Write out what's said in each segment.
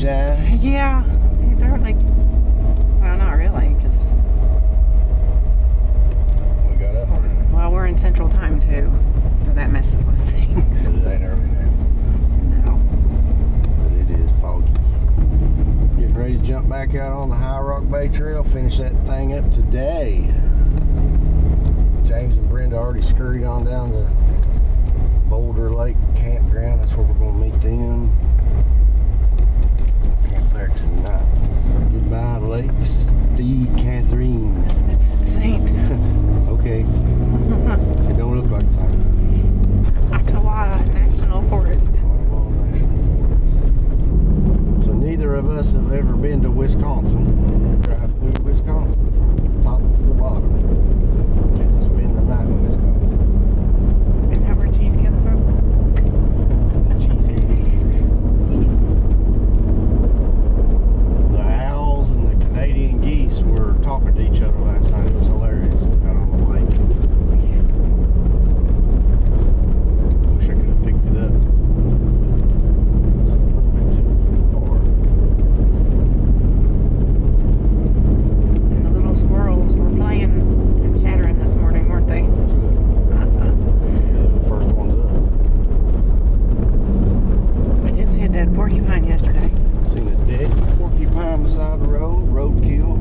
sunshine. Yeah, they're like, well, not really, because We got up. well, we're in Central Time too, so that messes with things. But it ain't early now. No. But it is foggy. Getting ready to jump back out on the High Rock Bay Trail. Finish that thing up today. James and Brenda already scurried on down to Boulder Lake Campground. That's where we're going to meet them. Camp there tonight. Goodbye, Lake Ste, Kathryn. It's Saint. Okay. It don't look like Saint. Ottawa National Forest. So neither of us have ever been to Wisconsin. Drive through Wisconsin from top to the bottom. Get to spend the night in Wisconsin. Isn't that where cheese comes from? The cheesehead. Cheese. The owls and the Canadian geese were talking to each other last night. It was hilarious out on the lake. Wish I could have picked it up. Just a little bit too far. And the little squirrels were playing and chattering this morning, weren't they? Yeah, the first one's up. I did see a dead porcupine yesterday. Seen a dead porcupine beside the road, roadkill.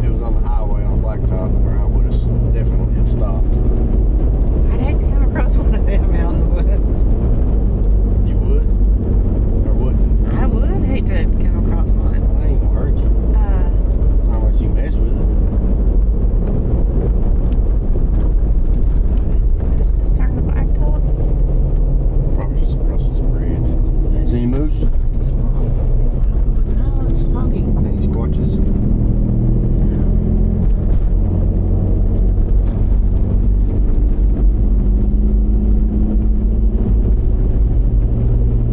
It was on the highway on the blacktop where I would have definitely have stopped. I'd hate to come across one of them out in the woods. You would? Or wouldn't? I would hate to come across one. I ain't gonna hurt you. Not unless you mess with it. It's just turned the blacktop. Probably just across this bridge. See any moose? Small. No, it's foggy. Any squatches?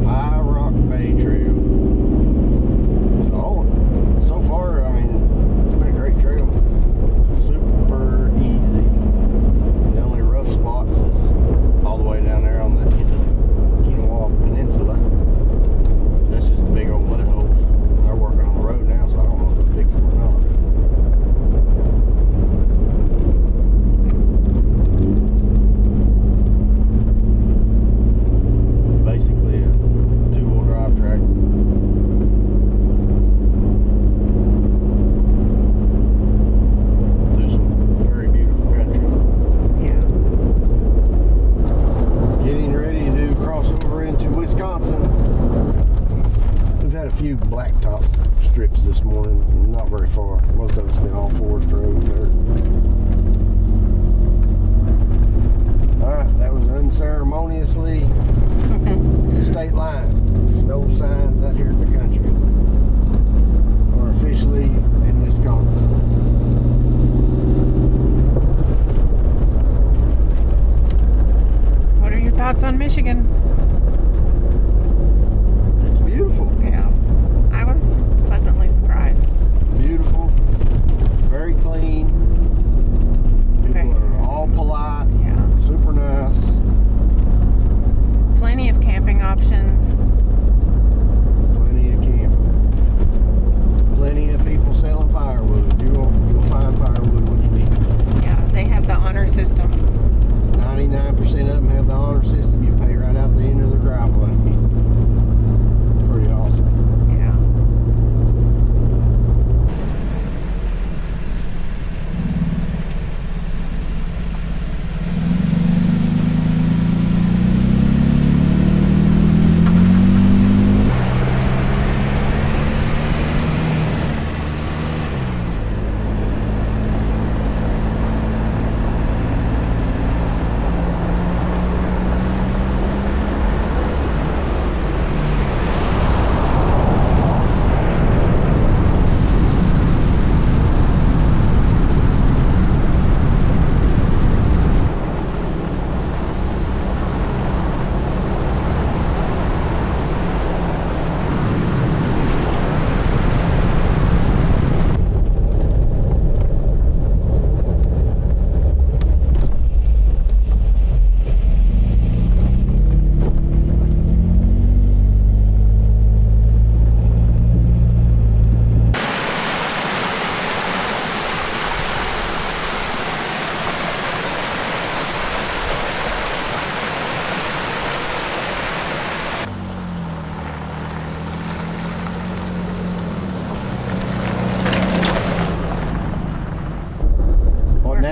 High Rock Bay Trail. So far, I mean, it's been a great trail. Super easy. The only rough spots is all the way down there on the end of the Chequamegon Peninsula. That's just the big old mud holes. They're working on the road now, so I don't know if they'll fix them or not. Basically a two-wheel drive track. Through some very beautiful country. Yeah. Getting ready to cross over into Wisconsin. We've had a few blacktop strips this morning, not very far. Most of it's been all forest road there. Alright, that was unceremoniously the state line. Those signs out here in the country are officially in Wisconsin. What are your thoughts on Michigan? It's beautiful. Yeah. I was pleasantly surprised. Beautiful. Very clean. People are all polite. Yeah. Super nice. Plenty of camping options.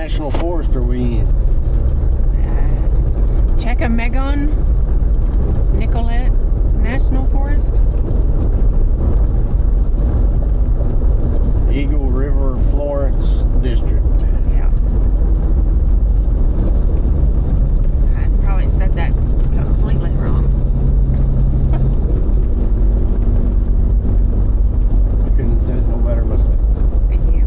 national forest are we in? Chequamegon-Nicolet National Forest. Eagle River Florence District. Yeah. I probably said that completely wrong. I couldn't have said it no better myself. Thank you.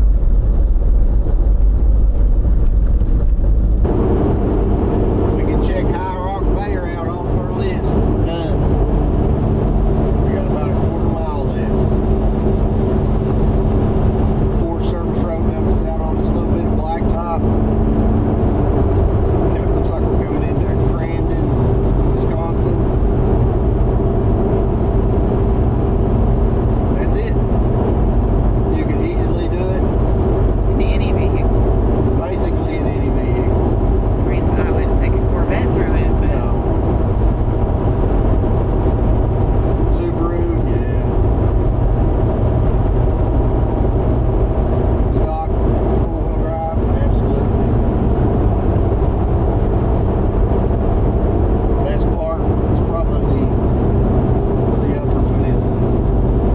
We can check High Rock Bay Route off our list. Done. We got about a quarter mile left. Forest Service Road dumps us out on this little bit of blacktop. Looks like we're coming into Crandon, Wisconsin. That's it. You could easily do it. In any vehicle. Basically in any vehicle. I mean, I wouldn't take a Corvette through it, but No. Subaru, yeah. Stock, four-wheel drive, absolutely. Best part is probably the Upper Peninsula.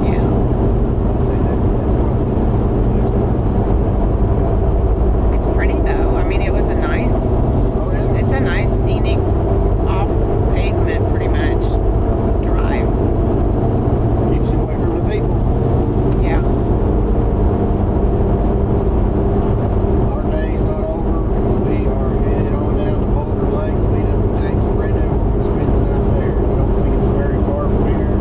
yeah. I'd say that's probably the best part. It's pretty though. I mean, it was a nice, Oh yeah. it's a nice scenic, off pavement pretty much drive. Keeps you away from the people. Yeah. Our day's not over. We are headed on down to Boulder Lake, meet up with James and Brenda. We're going to spend the night there. I don't think it's very far from here.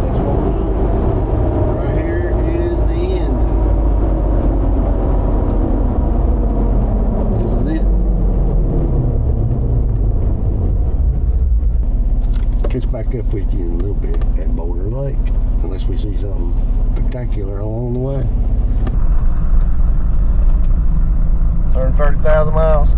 That's what we're doing. Right here is the end. This is it. Catch back up with you in a little bit at Boulder Lake, unless we see something spectacular along the way. 130,000 miles.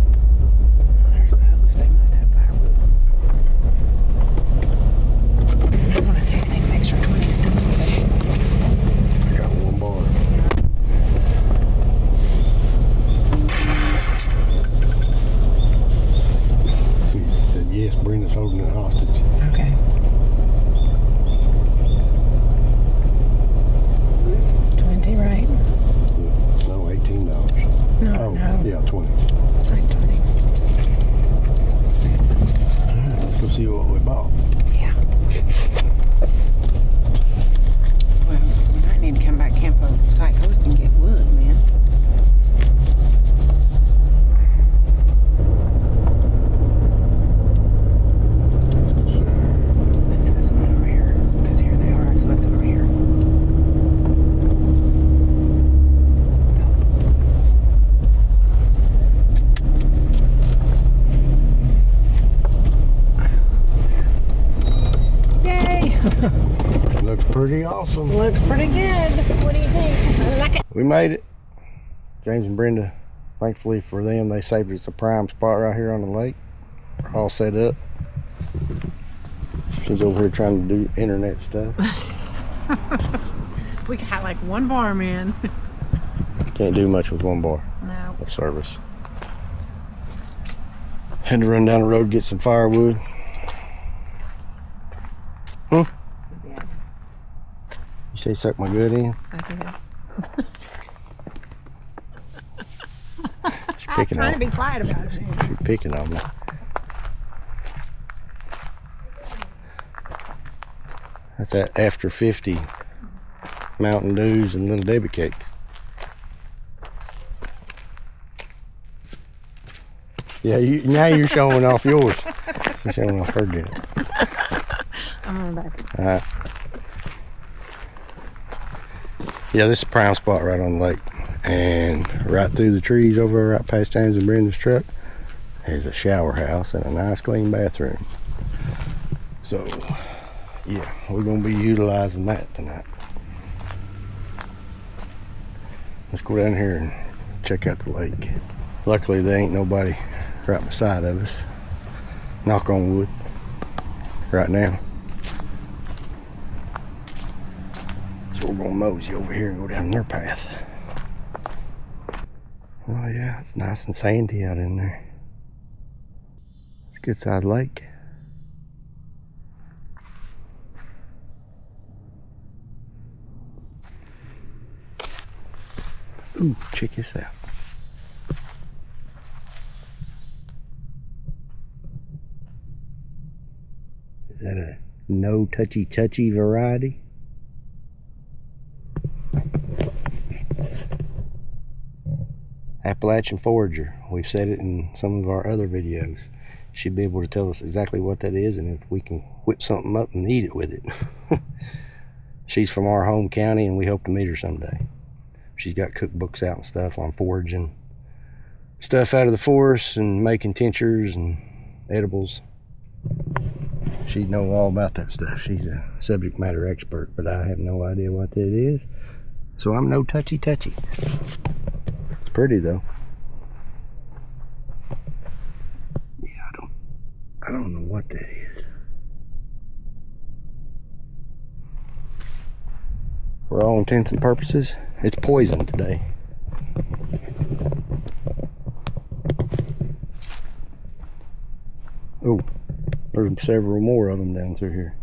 There's the hose. They must have firewood. I want to text him, make sure 20's still open. I got one bar. He said, yes, Brenda's holding it hostage. Okay. 20, right? No, $18. No, Oh, no. yeah, 20. It's like 20. Let's go see what we bought. Yeah. Well, we might need to come back campsite host and get wood, man. That's this one over here. Because here they are, so it's over here. Yay! Looks pretty awesome. Looks pretty good. What do you think? I like it. We made it. James and Brenda, thankfully for them, they saved us a prime spot right here on the lake. We're all set up. She's over here trying to do internet stuff. We got like one bar, man. Can't do much with one bar No. of service. Had to run down the road, get some firewood. Yeah, You say suck my good in? I think She's I'm picking trying on to me. be quiet about it. She's picking on me. That's that after 50 Mountain Dews and Little Debbie cakes. Yeah, now you're showing off yours. She's showing off her good. I'm on back. Alright. Yeah, this is a prime spot right on the lake. And right through the trees over right past James and Brenda's truck is a shower house and a nice clean bathroom. So, yeah, we're going to be utilizing that tonight. Let's go down here and check out the lake. Luckily there ain't nobody right beside of us. Knock on wood. Right now. So we're gonna mosey over here and go down their path. Oh yeah, it's nice and sandy out in there. It's a good sized lake. Ooh, check this out. Is that a no touchy variety? Appalachian forager. We've said it in some of our other videos. She'd be able to tell us exactly what that is and if we can whip something up and eat it with it. She's from our home county and we hope to meet her someday. She's got cookbooks out and stuff on foraging stuff out of the forest and making tinctures and edibles. She'd know all about that stuff. She's a subject matter expert, but I have no idea what that is. So I'm no touchy. It's pretty though. Yeah, I don't know what that is. For all intents and purposes, it's poison today. Oh, there's several more of them down through here.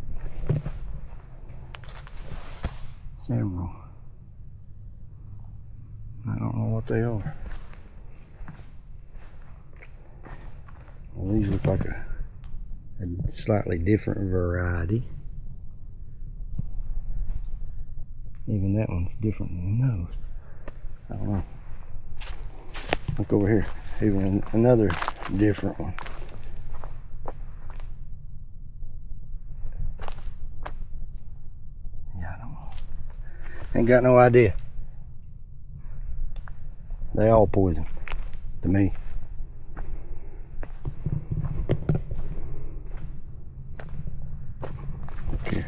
Several. I don't know what they are. Well, these look like a slightly different variety. Even that one's different than those. I don't know. Look over here. Even another different one. Yeah, I don't know. Ain't got no idea. They all poison to me. Okay.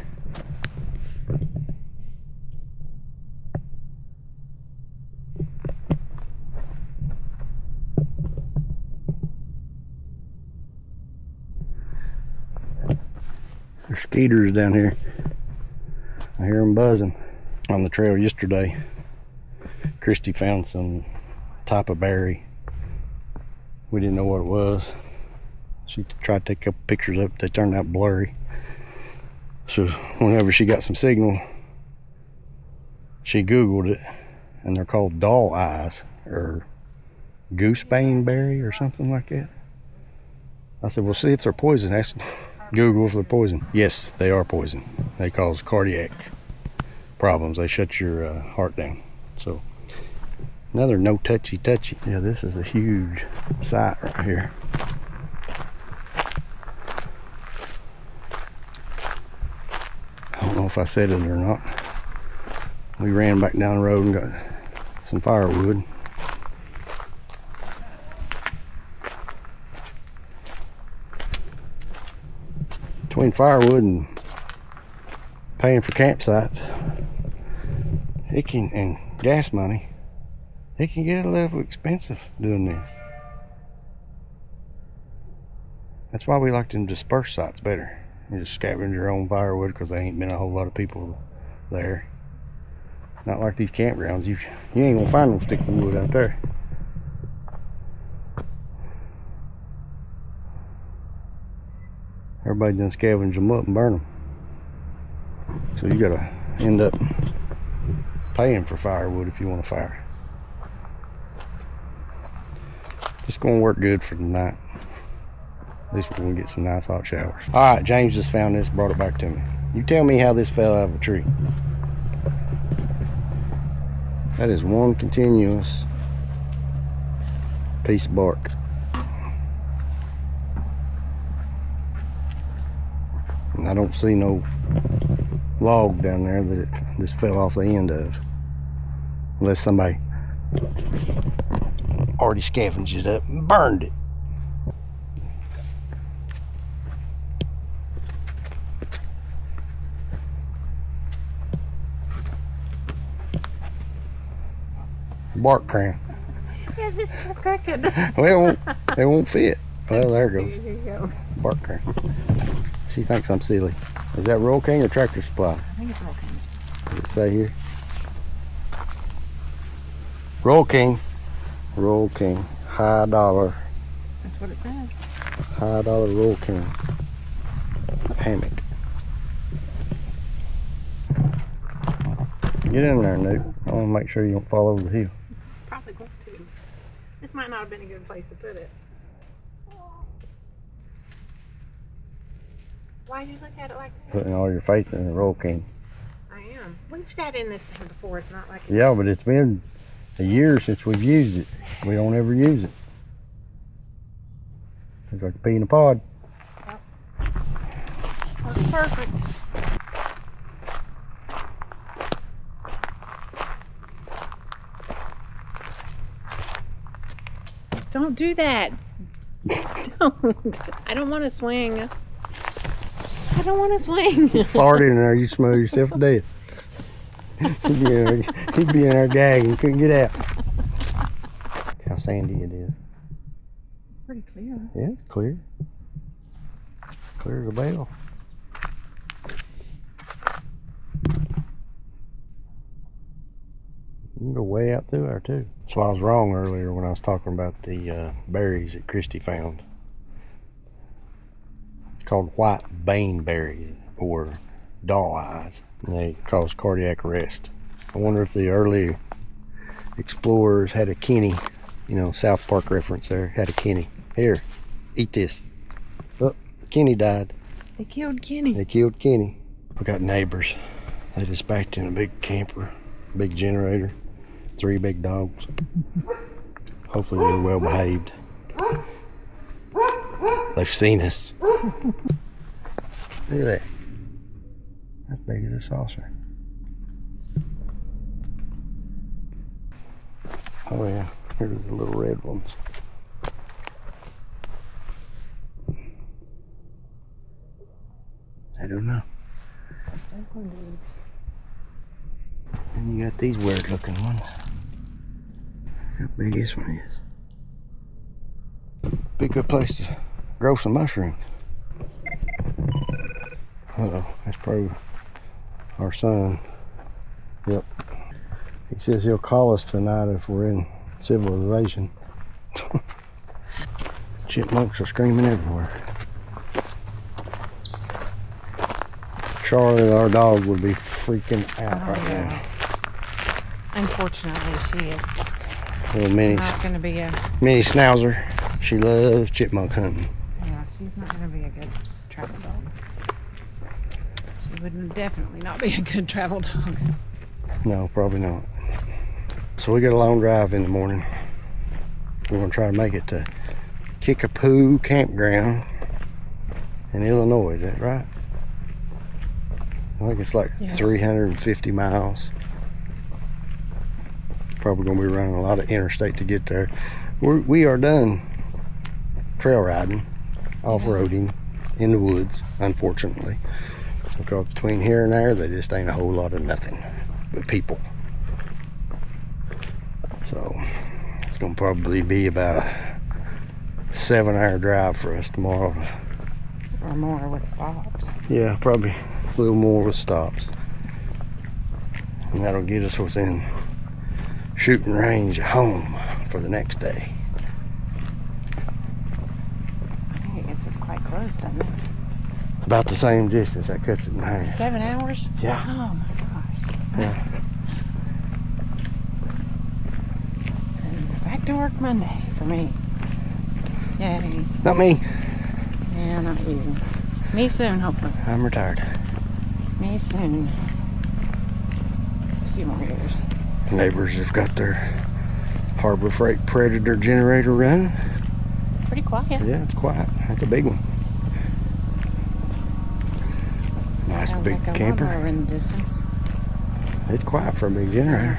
There's skeeters down here. I hear them buzzing. On the trail yesterday, Christy found some type of berry. We didn't know what it was. She tried to take a couple pictures of it. They turned out blurry. So whenever she got some signal, she Googled it, and they're called doll eyes or goosebane berry or something like that. I said, well, see if they're poison. Ask Google if they're poison. Yes, they are poison. They cause cardiac problems. They shut your heart down. So another no touchy. Yeah, this is a huge site right here. I don't know if I said it or not. We ran back down the road and got some firewood. Between firewood and paying for campsites, and gas money, it can get a little expensive doing this. That's why we like them dispersed sites better. You just scavenge your own firewood because there ain't been a whole lot of people there. Not like these campgrounds. You ain't gonna find no stick of wood out there. Everybody done scavenge them up and burn them. So you gotta end up paying for firewood if you want a fire. Just gonna work good for tonight. At least we're gonna get some nice hot showers. All right, James just found this, brought it back to me. You tell me how this fell out of a tree. That is one continuous piece of bark. And I don't see no log down there that it just fell off the end of. Unless somebody already scavenged it up and burned it. Bark crayon. Yes, it's crooked. Well, it won't fit. Well, there it Here goes. you go. Barker. She thinks I'm silly. Is that Roll King or Tractor Supply? I think it's broken. Does it say here? Roll King. Roll King. High dollar. That's what it says. High dollar Roll King. Hammock. Get in there, Newt. I want to make sure you don't fall over the hill. Probably going to. This might not have been a good place to put it. Why do you look at it like that? Putting all your faith in the Roll King. I am. We've sat in this thing before. It's not like it's... Yeah, but it's been a year since we've used it. We don't ever use it. It's like a pea in a pod. Works perfect. Don't do that. Don't. I don't want to swing. I don't want to swing. Farted in there, you smell yourself to death. He'd be in there gagging, couldn't get out. How sandy it is. Pretty clear. Yeah, it's clear. Clear as a bell. You can go way out through there too. So I was wrong earlier when I was talking about the berries that Christy found. It's called white baneberry or doll eyes. And they cause cardiac arrest. I wonder if the early explorers had a Kenny, you know, South Park reference there, had a Kenny. Here, eat this. Oh, Kenny died. They killed Kenny. They killed Kenny. We got neighbors. They dispatched in a big camper, big generator, 3 big dogs. Hopefully they're well behaved. They've seen us. Look at that. That's big as a saucer. Oh yeah, here's the little red ones. I don't know. And you got these weird looking ones. How big this one is. Be a good place to grow some mushrooms. Uh-oh, that's probably our son. Yep. He says he'll call us tonight if we're in civilization. Chipmunks are screaming everywhere. Charlotte, our dog, would be freaking out right now. Unfortunately, she is Little mini not going to be a... mini schnauzer. She loves chipmunk hunting. Yeah, she's not going to be a good travel dog. She would definitely not be a good travel dog. No, probably not. So we got a long drive in the morning. We're going to try to make it to Chequamegon Campground in Illinois. Is that right? I think it's like 350 miles. Probably going to be running a lot of interstate to get there. We are done trail riding, off-roading in the woods, unfortunately. Because between here and there, there just ain't a whole lot of nothing but people. So it's going to probably be about a 7-hour drive for us tomorrow. Or more with stops. Yeah, probably a little more with stops. And that'll get us within shooting range of home for the next day. I think it gets us quite close, doesn't it? About the same distance. That cuts it in half. 7 hours? Yeah. Oh my gosh. Yeah. And back to work Monday for me. Yay. Not me. Yeah, not easy. Me soon, hopefully. I'm retired. Me soon. Just a few more years. Neighbors have got their Harbor Freight Predator generator running. Pretty quiet. Yeah, it's quiet. That's a big one. Nice Sounds big like a camper. lawnmower in the distance. It's quiet for a big generator.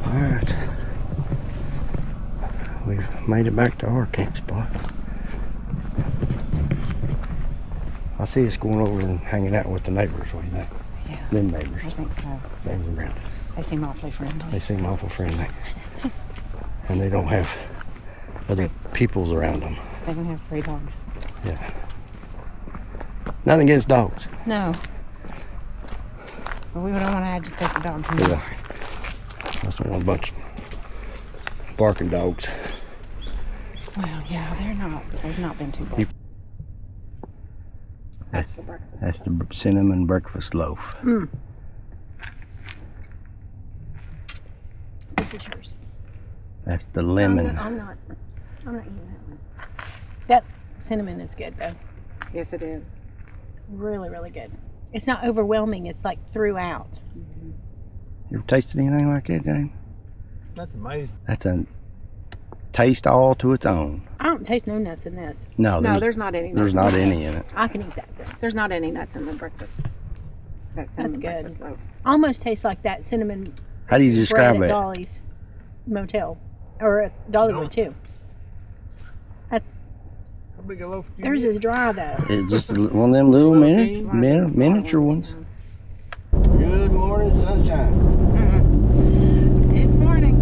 Alright. We've made it back to our camp spot. I see us going over and hanging out with the neighbors. What do you think? Yeah. Them neighbors. I think so. James and Brenda. They seem awfully friendly. They seem awful friendly. And they don't have other peoples around them. They don't have stray dogs. Yeah. Nothing against dogs. No. But we don't want to agitate the dogs. Yeah. I just don't want a bunch of barking dogs. Well, yeah, they've not been too bad. That's the breakfast. That's the cinnamon breakfast loaf. This is yours. That's the lemon. I'm not eating that one. That cinnamon is good though. Yes, it is. Really, really good. It's not overwhelming. It's like throughout. You ever tasted anything like that, James? That's amazing. That's a taste all to its own. I don't taste no nuts in this. No, there's not any. There's not any in it. I can eat that. Though. There's not any nuts in the breakfast. That's good. Almost tastes like that cinnamon. How do you describe bread it? At Dolly's Motel or at Dollywood too. That's. How big a loaf do you Theirs get? is dry though. It's just one of them little miniature ones. Good morning, sunshine. It's morning.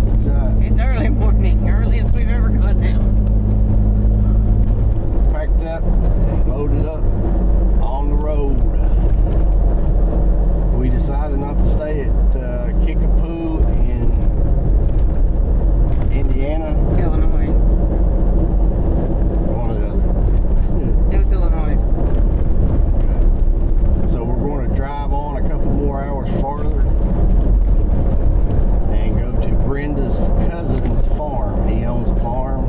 That's right. It's early morning. Earliest we've ever gotten out. Packed up, loaded up, on the road. We decided not to stay at Kickapoo in Indiana. Illinois. One or the other. It was Illinois. So we're going to drive on a couple more hours farther and go to Brenda's cousin's farm. He owns a farm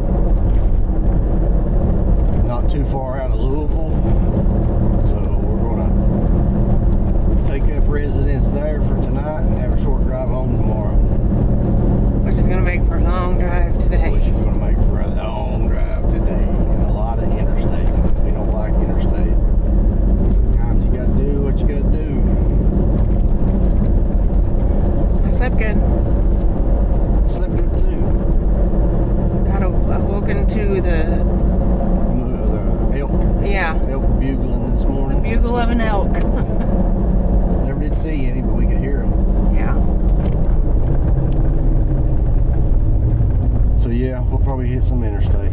not too far out of Louisville. So we're going to take up residence there for tonight and have a short drive home tomorrow. Which is going to make for a long drive today. Which is going to make for a long drive today. And a lot of interstate. We don't like interstate. Sometimes you got to do what you got to do. I slept good. I slept good too. Got awoken to the Elk elk bugling this morning. bugle of an elk. Never did see any, but we could hear them. Yeah. So yeah, we'll probably hit some interstate.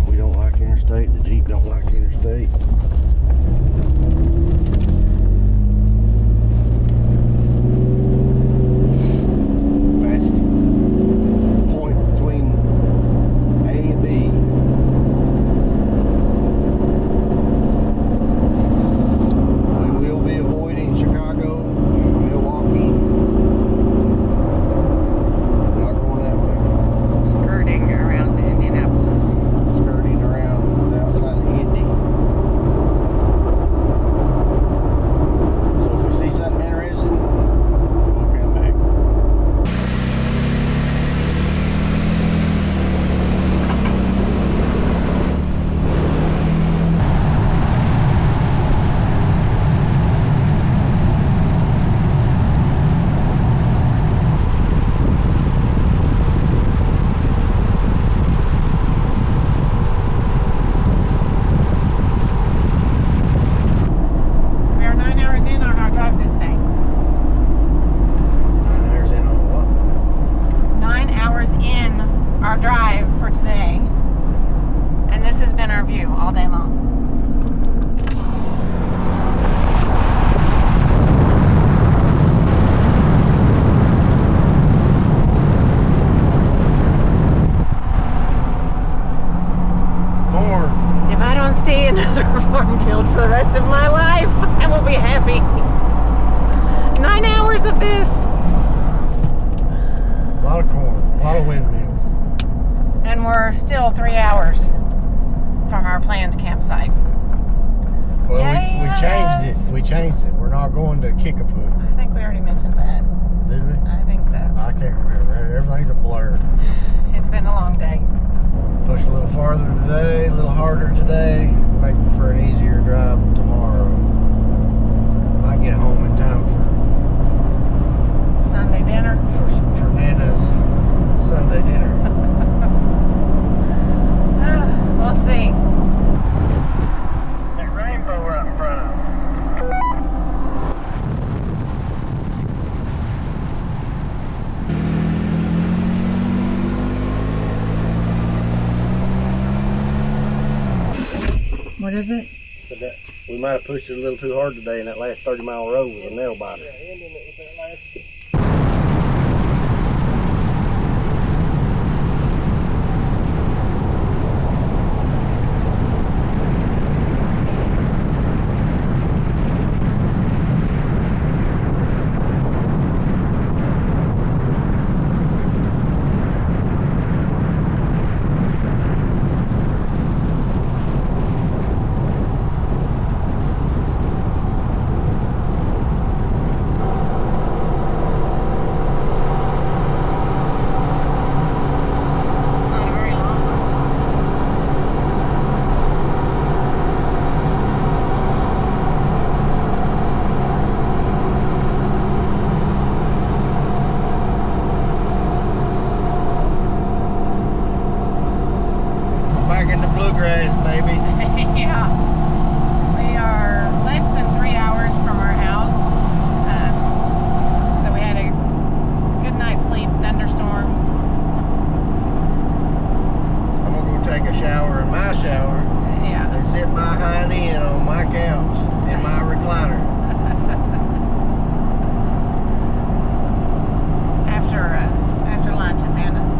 We don't like interstate. The Jeep don't like interstate. Fastest point between A and B. We will be avoiding Chicago, Milwaukee. Not going that way. Skirting around Indianapolis. Skirting around outside of Indy. So if we see something interesting, we'll come back. We are 9 hours in on our drive this day. 9 hours in on what? 9 hours in our drive for today. And this has been our view all day long. Corn. If I don't see another farm field for the rest of my life, I will be happy. 9 hours of this, A lot of corn. A lot of windmills. and we're still 3 hours from our planned campsite. Well, we Yes. changed it. We changed it. We're not going to Kickapoo. I think we already mentioned that. Did we? I think so. I can't remember. Everything's a blur. It's been a long day. Push a little farther today, a little harder today, make for an easier drive tomorrow. Might get home in time Sunday dinner. for Nana's Sunday dinner. We'll see. That rainbow right in front of us. What is it? So that we might have pushed it a little too hard today, and that last 30-mile road was a nail biter. It's not a very long one. Back in the bluegrass, baby. Yeah. We are less than 3 hours from our house. So we had a good night's sleep, thunderstorms. I'm gonna go take a shower in my shower Yeah. and sit my hind end on my couch in my recliner. After lunch in Nana's.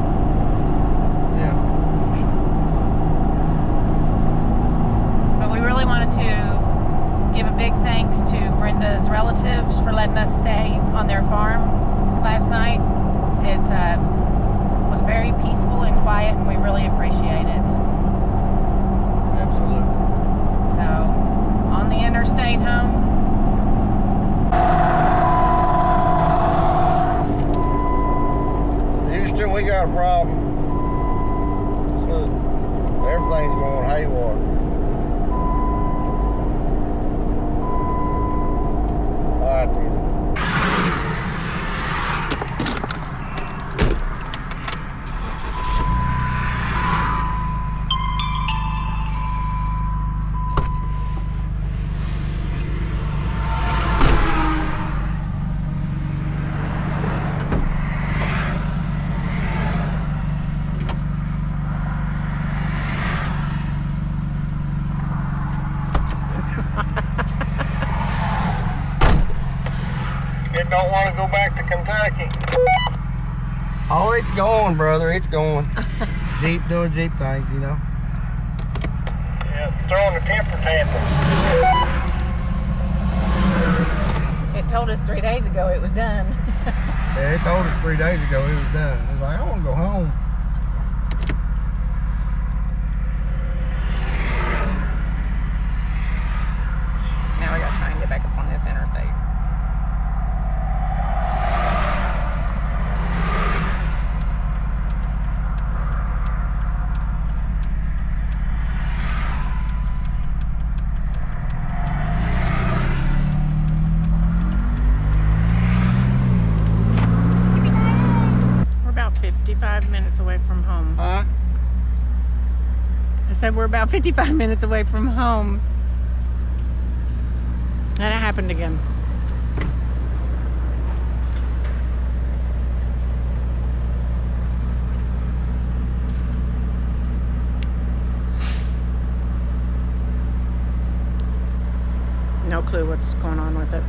Yeah. But we really wanted to give a big thanks to Brenda's relatives for letting us stay on their farm last night. It was very peaceful and quiet, and we really appreciate it. Absolutely. So, on the interstate home. Houston, we got a problem. Look, everything's going haywire. All right, then. It don't want to go back to Kentucky. Oh, it's going, brother. It's going. Jeep doing Jeep things, you know. Yeah, it's throwing a temper tantrum. It told us 3 days ago it was done. Yeah, it told us 3 days ago it was done. It was like, I want to go home. Now we gotta try and get back up on this interstate. We're about 55 minutes away from home. Huh? I said we're about 55 minutes away from home. And it happened again. No clue what's going on with it.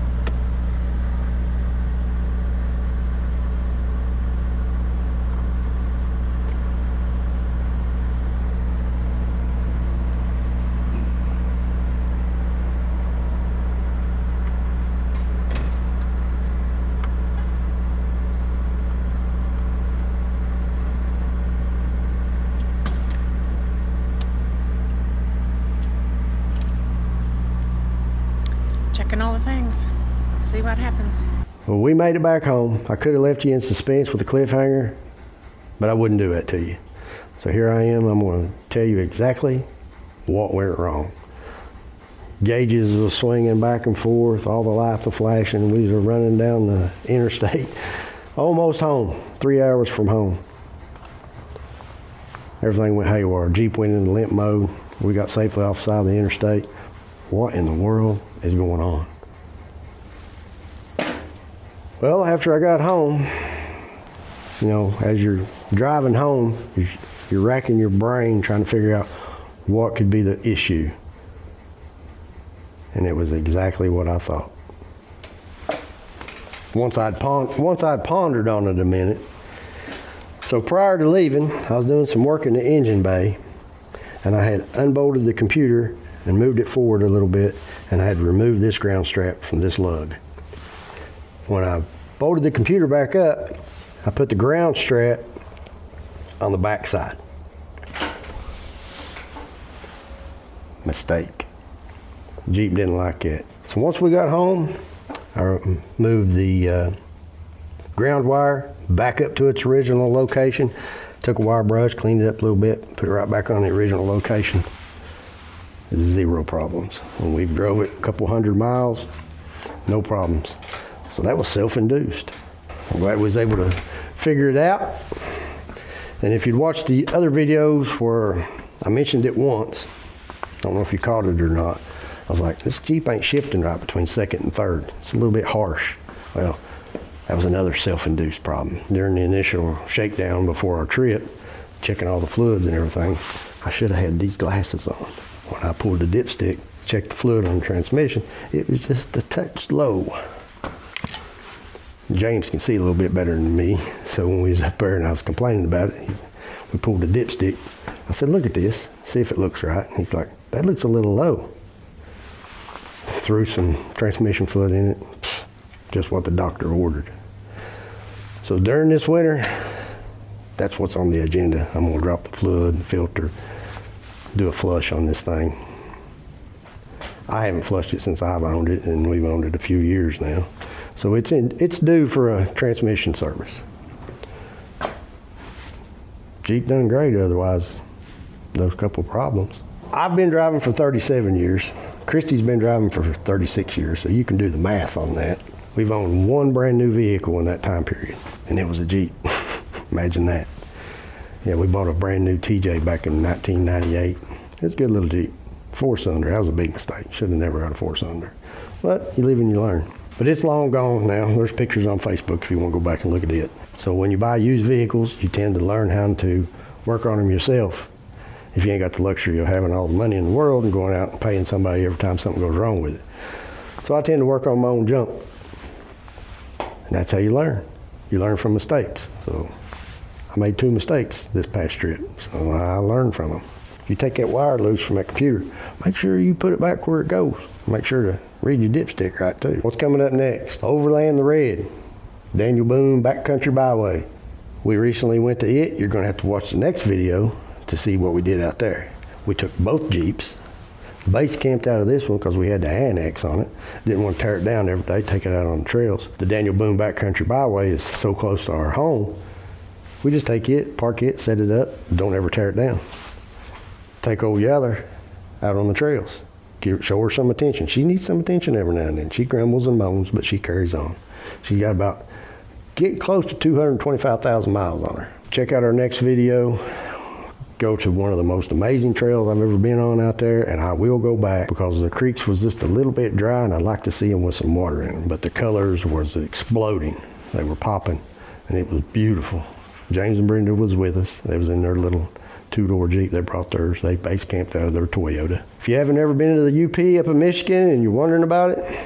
Checking all the things. See what happens. Well, we made it back home. I could have left you in suspense with a cliffhanger, but I wouldn't do that to you. So here I am. I'm going to tell you exactly what went wrong. Gauges were swinging back and forth, all the lights were flashing. We were running down the interstate, almost home, 3 hours from home. Everything went haywire. Jeep went into limp mode. We got safely off the side of the interstate. What in the world is going on? Well, after I got home, you know, as you're driving home, you're racking your brain trying to figure out what could be the issue. and it was exactly what I thought. Once I'd pondered on it a minute. So prior to leaving, I was doing some work in the engine bay, and I had unbolted the computer and moved it forward a little bit, and I had removed this ground strap from this lug. When I bolted the computer back up, I put the ground strap on the back side. Mistake. Jeep didn't like it. So once we got home, I moved the ground wire back up to its original location, took a wire brush, cleaned it up a little bit, put it right back on the original location. Zero problems. When we drove it a couple 100 miles, no problems. So that was self-induced. I'm glad we was able to figure it out. And if you'd watched the other videos where I mentioned it once, I don't know if you caught it or not, I was like, this Jeep ain't shifting right between second and third. It's a little bit harsh. Well, that was another self-induced problem. During the initial shakedown before our trip, checking all the fluids and everything, I should have had these glasses on. When I pulled the dipstick, checked the fluid on the transmission, it was just a touch low. James can see a little bit better than me, so when we was up there and I was complaining about it, we pulled the dipstick. I said, look at this, see if it looks right. And he's like, that looks a little low. Threw some transmission fluid in it, just what the doctor ordered. So during this winter, that's what's on the agenda. I'm gonna drop the fluid, filter, do a flush on this thing. I haven't flushed it since I've owned it, and we've owned it a few years now. So it's due for a transmission service. Jeep done great otherwise, those couple problems. I've been driving for 37 years. Christy's been driving for 36 years, so you can do the math on that. We've owned one brand new vehicle in that time period, and it was a Jeep. Imagine that. Yeah, we bought a brand new TJ back in 1998. It's a good little Jeep. 4-cylinder, that was a big mistake. Should have never got a 4-cylinder. But you live and you learn. But it's long gone now. There's pictures on Facebook if you want to go back and look at it. So when you buy used vehicles, you tend to learn how to work on them yourself. If you ain't got the luxury of having all the money in the world and going out and paying somebody every time something goes wrong with it. So I tend to work on my own junk. And that's how you learn. You learn from mistakes. So I made 2 mistakes this past trip, so I learned from them. You take that wire loose from that computer, make sure you put it back where it goes. Make sure to read your dipstick right too. What's coming up next? Overland the Red, Daniel Boone Backcountry Byway. We recently went to it. You're gonna have to watch the next video to see what we did out there. We took both Jeeps, base camped out of this one because we had the annex on it. Didn't want to tear it down every day, take it out on the trails. The Daniel Boone Backcountry Byway is so close to our home, we just take it, park it, set it up, don't ever tear it down. Take old Yeller out on the trails. Show her some attention. She needs some attention every now and then. She grumbles and moans, but she carries on. She's got about, get close to 225,000 miles on her. Check out our next video. Go to one of the most amazing trails I've ever been on out there, and I will go back because the creeks was just a little bit dry, and I'd like to see them with some water in them, but the colors was exploding. They were popping, and it was beautiful. James and Brenda was with us. They was in their little 2-door Jeep. They brought theirs. They base camped out of their Toyota. If you haven't ever been to the UP up in Michigan and you're wondering about it,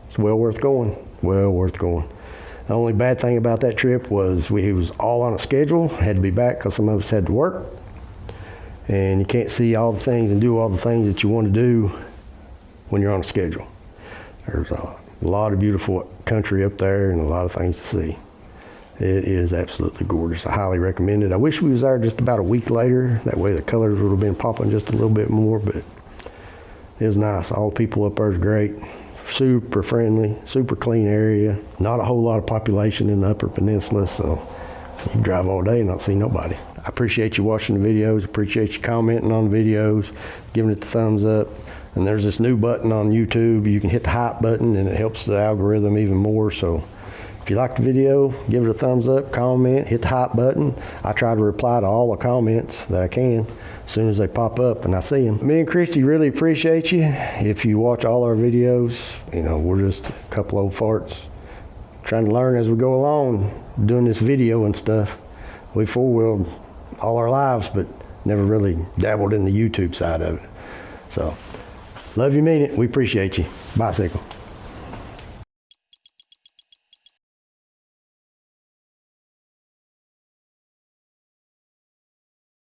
it's well worth going. Well worth going. The only bad thing about that trip was we was all on a schedule, had to be back because some of us had to work, and you can't see all the things and do all the things that you want to do when you're on a schedule. There's a lot of beautiful country up there and a lot of things to see. It is absolutely gorgeous. I highly recommend it. I wish we was there just about a week later. That way the colors would have been popping just a little bit more, but it was nice. All the people up there is great. Super friendly, super clean area. Not a whole lot of population in the Upper Peninsula, so you can drive all day and not see nobody. I appreciate you watching the videos, appreciate you commenting on the videos, giving it the thumbs up. And there's this new button on YouTube. You can hit the hype button and it helps the algorithm even more. So if you like the video, give it a thumbs up, comment, hit the hype button. I try to reply to all the comments that I can as soon as they pop up and I see them. Me and Christy really appreciate you. If you watch all our videos, you know, we're just a couple old farts trying to learn as we go along, doing this video and stuff. We four-wheeled all our lives, but never really dabbled in the YouTube side of it. So Love you, mean it. We appreciate you. Bicycle.